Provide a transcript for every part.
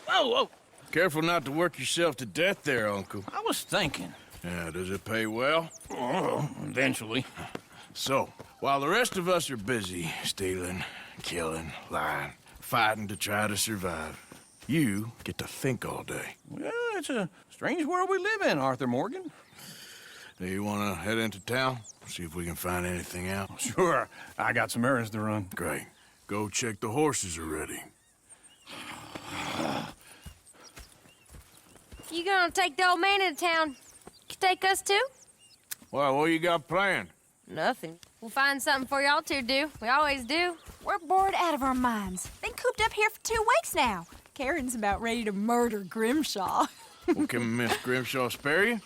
Whoa. Careful not to work yourself to death there, Uncle. I was thinking. Yeah, does it pay well? Oh, eventually. So, while the rest of us are busy stealing, killing, lying, fighting to try to survive, you get to think all day. Well, it's a strange world we live in, Arthur Morgan. Do you want to head into town? See if we can find anything out? Sure. I got some errands to run. Great. Go check the horses are ready. You gonna take the old man into town? You take us too? Well, what you got planned? Nothing. We'll find something for y'all to do. We always do. We're bored out of our minds. Been cooped up here for 2 weeks now. Karen's about ready to murder Grimshaw. Well, can Miss Grimshaw spare you?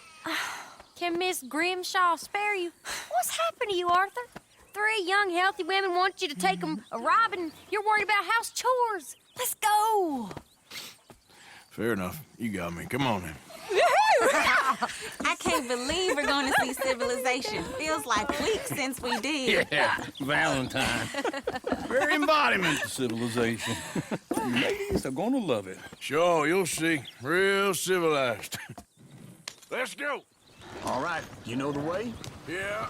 Can Miss Grimshaw spare you? What's happened to you, Arthur? 3 young, healthy women want you to take them a robbing. You're worried about house chores. Let's go. Fair enough. You got me. Come on then. I can't believe we're going to see civilization. Feels like weeks since we did. Yeah, Valentine. Very embodiment of civilization. Ladies are gonna love it. Sure, you'll see. Real civilized. Let's go. All right, you know the way? Yeah,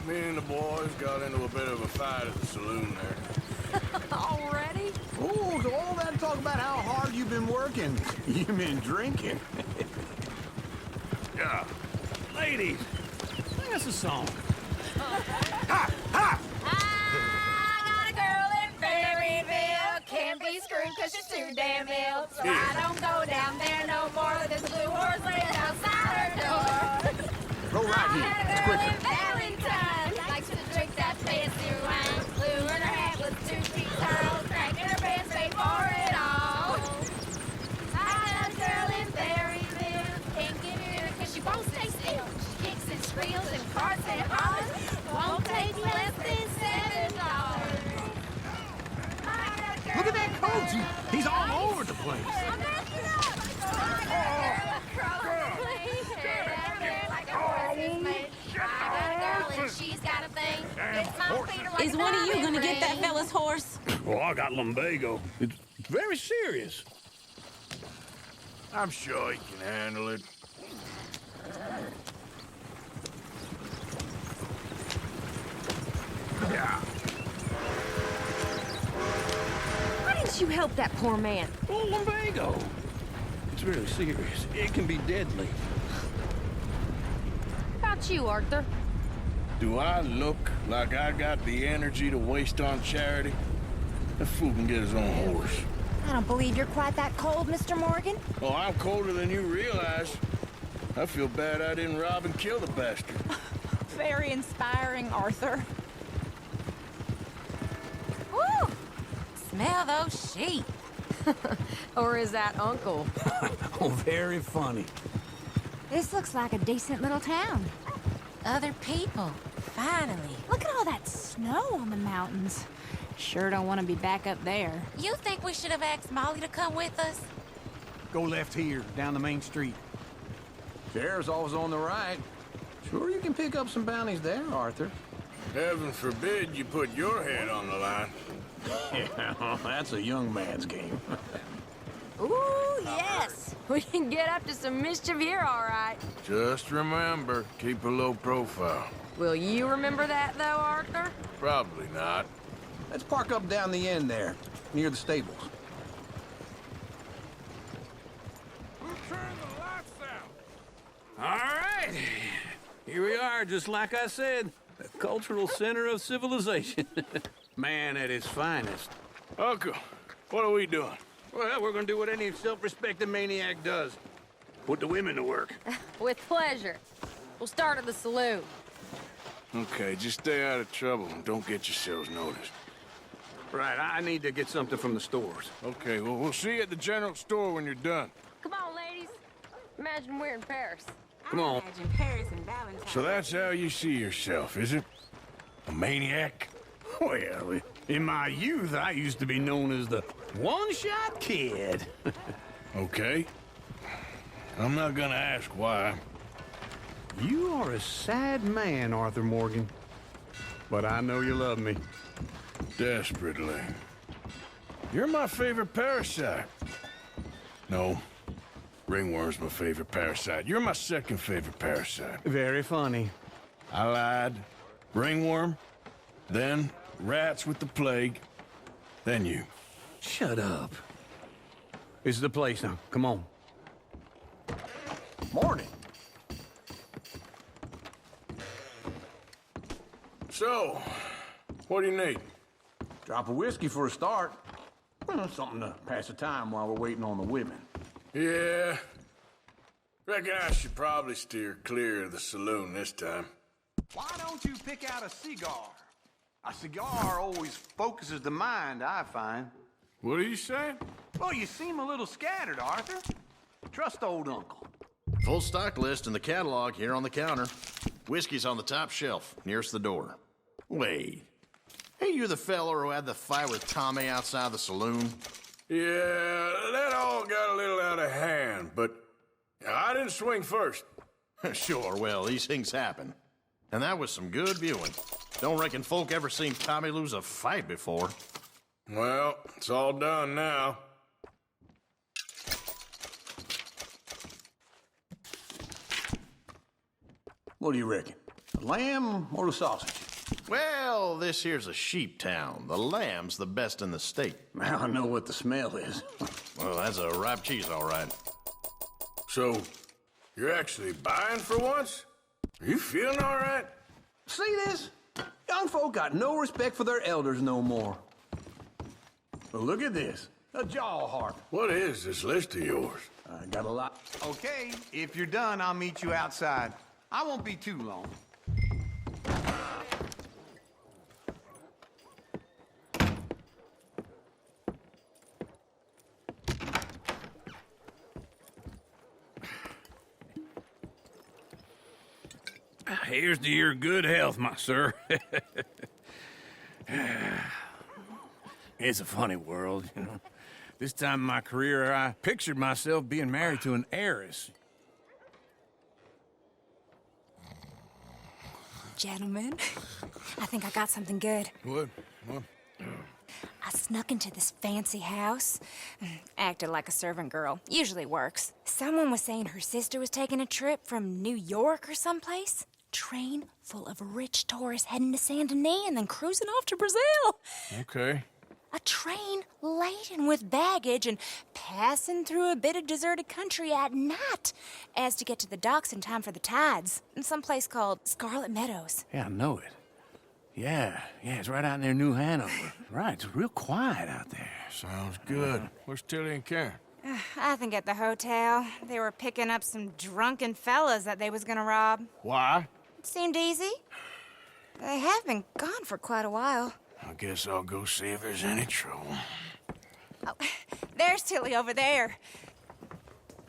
me and the boys got into a bit of a fight at the saloon there. Already? Oh, so all that talk about how hard you've been working. You've been drinking. Yeah. Ladies, sing us a song. I got a girl in Berryville. Can't be screwed cause she's too damn ill. So I don't go down there no more. There's a blue horse laying outside her door. Go right here. It's I got a girl quicker. in Valentine. Likes to drink that fancy wine. Blue in her hat with 2 feet tall. Cracking her pants, paid for it all. I got a girl in Berryville. Can't get her cause she won't stay still. She kicks and squeals and farts and hollers. Won't take less than $7. Look at that coach. He's all over the place. Is one of you going to get that fella's horse? Well, I got lumbago. It's very serious. I'm sure he can handle it. Yeah. Why didn't you help that poor man? Oh, lumbago. It's really serious. It can be deadly. How about you, Arthur? Do I look like I got the energy to waste on charity? That fool can get his own horse. I don't believe you're quite that cold, Mr. Morgan. Oh, I'm colder than you realize. I feel bad I didn't rob and kill the bastard. Very inspiring, Arthur. Woo! Smell those sheep. Or is that Uncle? Oh, very funny. This looks like a decent little town. Other people. Finally. Look at all that snow on the mountains. Sure don't want to be back up there. You think we should have asked Molly to come with us? Go left here, down the main street. Sheriff's always on the right. Sure you can pick up some bounties there, Arthur. Heaven forbid you put your head on the line. Yeah, that's a young man's game. Ooh, yes. We can get up to some mischief here, all right. Just remember, keep a low profile. Will you remember that, though, Arthur? Probably not. Let's park up down the end there, near the stables. Who turned the lights out? All right. Here we are, just like I said. The cultural center of civilization. Man at his finest. Uncle, what are we doing? Well, we're gonna do what any self-respecting maniac does. Put the women to work. With pleasure. We'll start at the saloon. Okay, just stay out of trouble and don't get yourselves noticed. Right, I need to get something from the stores. Okay, well, we'll see you at the general store when you're done. Come on, ladies. Imagine we're in Paris. Come on. I imagine Paris and Valentine. So that's how you see yourself, is it? A maniac? Well, in my youth, I used to be known as the one-shot kid. Okay. I'm not gonna ask why. You are a sad man, Arthur Morgan. But I know you love me. Desperately. You're my favorite parasite. No. Ringworm's my favorite parasite. You're my second favorite parasite. Very funny. I lied. Ringworm, then rats with the plague, then you. Shut up. This is the place now. Come on. Morning. So, what do you need? Drop of whiskey for a start. Something to pass the time while we're waiting on the women. Yeah. Reckon I should probably steer clear of the saloon this time. Why don't you pick out a cigar? A cigar always focuses the mind, I find. What are you saying? Well, you seem a little scattered, Arthur. Trust old uncle. Full stock list in the catalog here on the counter. Whiskey's on the top shelf, nearest the door. Wait. Hey, you the feller who had the fight with Tommy outside the saloon? Yeah, that all got a little out of hand, but I didn't swing first. Sure, well, these things happen. And that was some good viewing. Don't reckon folk ever seen Tommy lose a fight before. Well, it's all done now. What do you reckon? The lamb or the sausage? Well, this here's a sheep town. The lamb's the best in the state. I know what the smell is. Well, that's a ripe cheese, all right. So, you're actually buying for once? Are you feeling all right? See this? Young folk got no respect for their elders no more. Well, look at this. A jaw harp. What is this list of yours? I got a lot. Okay, if you're done, I'll meet you outside. I won't be too long. Here's to your good health, my sir. It's a funny world, you know. This time in my career, I pictured myself being married to an heiress. Gentlemen, I think I got something good. What? I snuck into this fancy house. Acted like a servant girl. Usually works. Someone was saying her sister was taking a trip from New York or someplace. Train full of rich tourists heading to Saint Denis and then cruising off to Brazil. Okay. A train laden with baggage and passing through a bit of deserted country at night as to get to the docks in time for the tides in some place called Scarlet Meadows. Yeah, I know it. Yeah, it's right out near New Hanover. Right, it's real quiet out there. Sounds good. Where's Tilly and Karen? I think at the hotel. They were picking up some drunken fellas that they was gonna rob. Why? It seemed easy. They have been gone for quite a while. I guess I'll go see if there's any trouble. Oh, there's Tilly over there.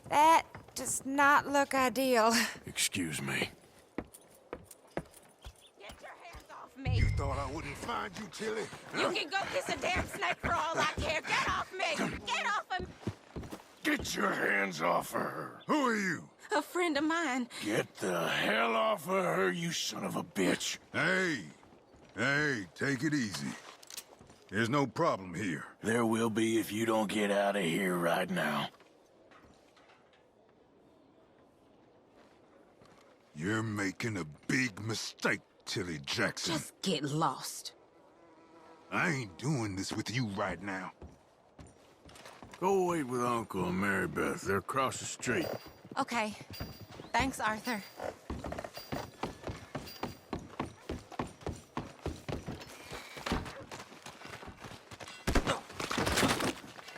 That does not look ideal. Excuse me. Get your hands off me. Thought I wouldn't find you, Tilly? You can go kiss a damn snake for all I care. Get off me. Get off of me. Get your hands off of her. Who are you? A friend of mine. Get the hell off of her, you son of a bitch. Hey, take it easy. There's no problem here. There will be if you don't get out of here right now. You're making a big mistake, Tilly Jackson. Just get lost. I ain't doing this with you right now. Go wait with Uncle and Mary Beth. They're across the street. Okay. Thanks, Arthur.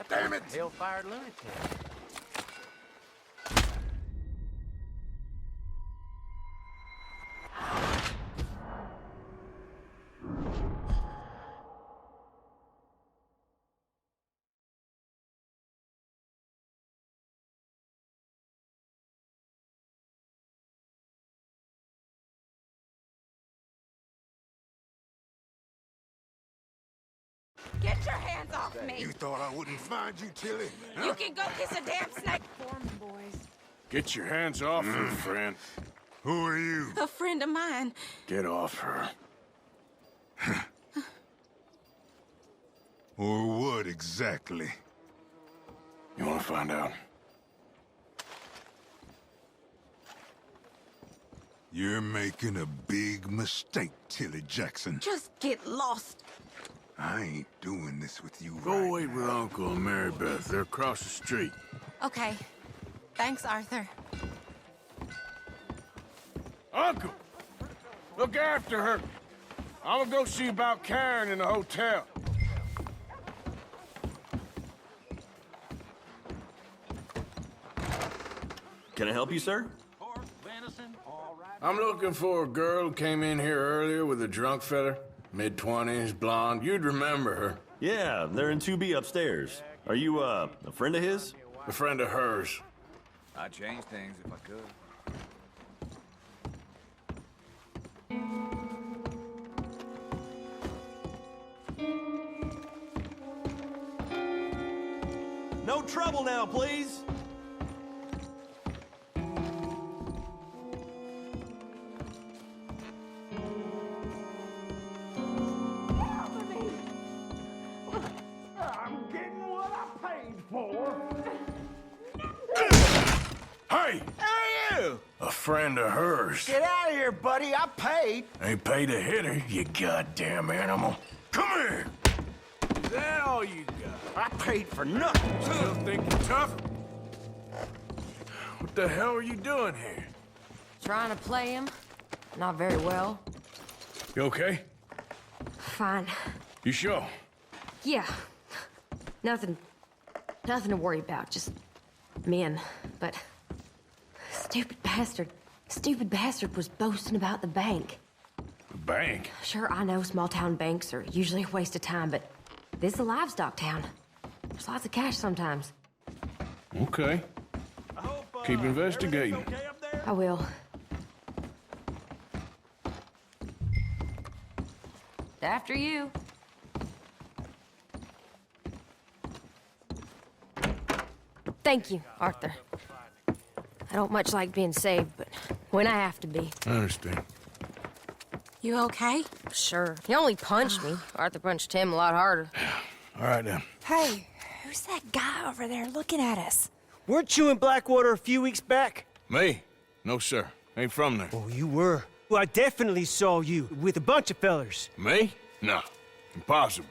Damn it! Hellfire lunatic. Get your hands off me. You thought I wouldn't find you, Tilly? You can go kiss a damn snake. Get your hands off her, friend. Who are you? A friend of mine. Get off her. Or what exactly? You want to find out? You're making a big mistake, Tilly Jackson. Just get lost. I ain't doing this with you Go right wait now. with Uncle and Mary Beth. They're across the street. Okay. Thanks, Arthur. Uncle! Look after her. I'm gonna go see about Karen in the hotel. Can I help you, sir? I'm looking for a girl who came in here earlier with a drunk fella. Mid-20s, blonde. You'd remember her. Yeah, they're in 2B upstairs. Are you, a friend of his? A friend of hers. I'd change things if I could. No trouble now, please. Hey! Who are you? A friend of hers. Get out of here, buddy. I paid. Ain't paid to hit her, you goddamn animal. Come here! Is that all you got? I paid for nothing. Still think you're tough? What the hell are you doing here? Trying to play him. Not very well. You okay? Fine. You sure? Yeah. Nothing to worry about. Just men. But stupid bastard was boasting about the bank. The bank? Sure, I know small town banks are usually a waste of time, but this is a livestock town. There's lots of cash sometimes. Okay. Keep investigating. I will. After you. Thank you, Arthur. I don't much like being saved, but when I have to be. I understand. You okay? Sure. He only punched me. Arthur punched him a lot harder. All right, then. Hey, who's that guy over there looking at us? Weren't you in Blackwater a few weeks back? Me? No, sir. Ain't from there. Oh, you were. Well, I definitely saw you with a bunch of fellers. Me? No. Impossible.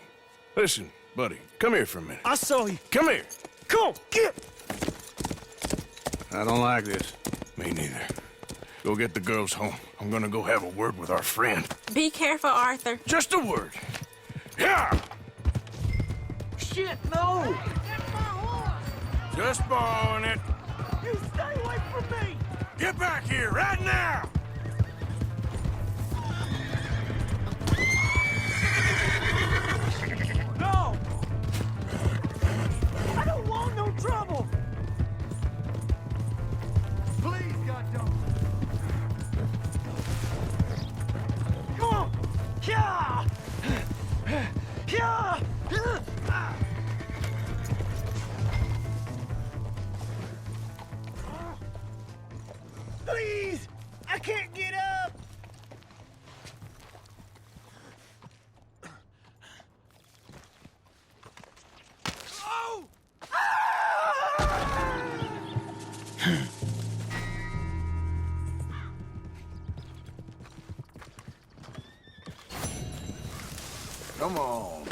Listen, buddy, come here for a minute. I saw you. Come here. Come on, get! I don't like this. Me neither. Go get the girls home. I'm gonna go have a word with our friend. Be careful, Arthur. Just a word. Yeah! Shit, no! Just borrowing it. You stay away from me! Get back here right now! No! I don't want no trouble! Please, God, don't! Come on! Yeah! Yeah! Please! I can't get up! Oh! Come on.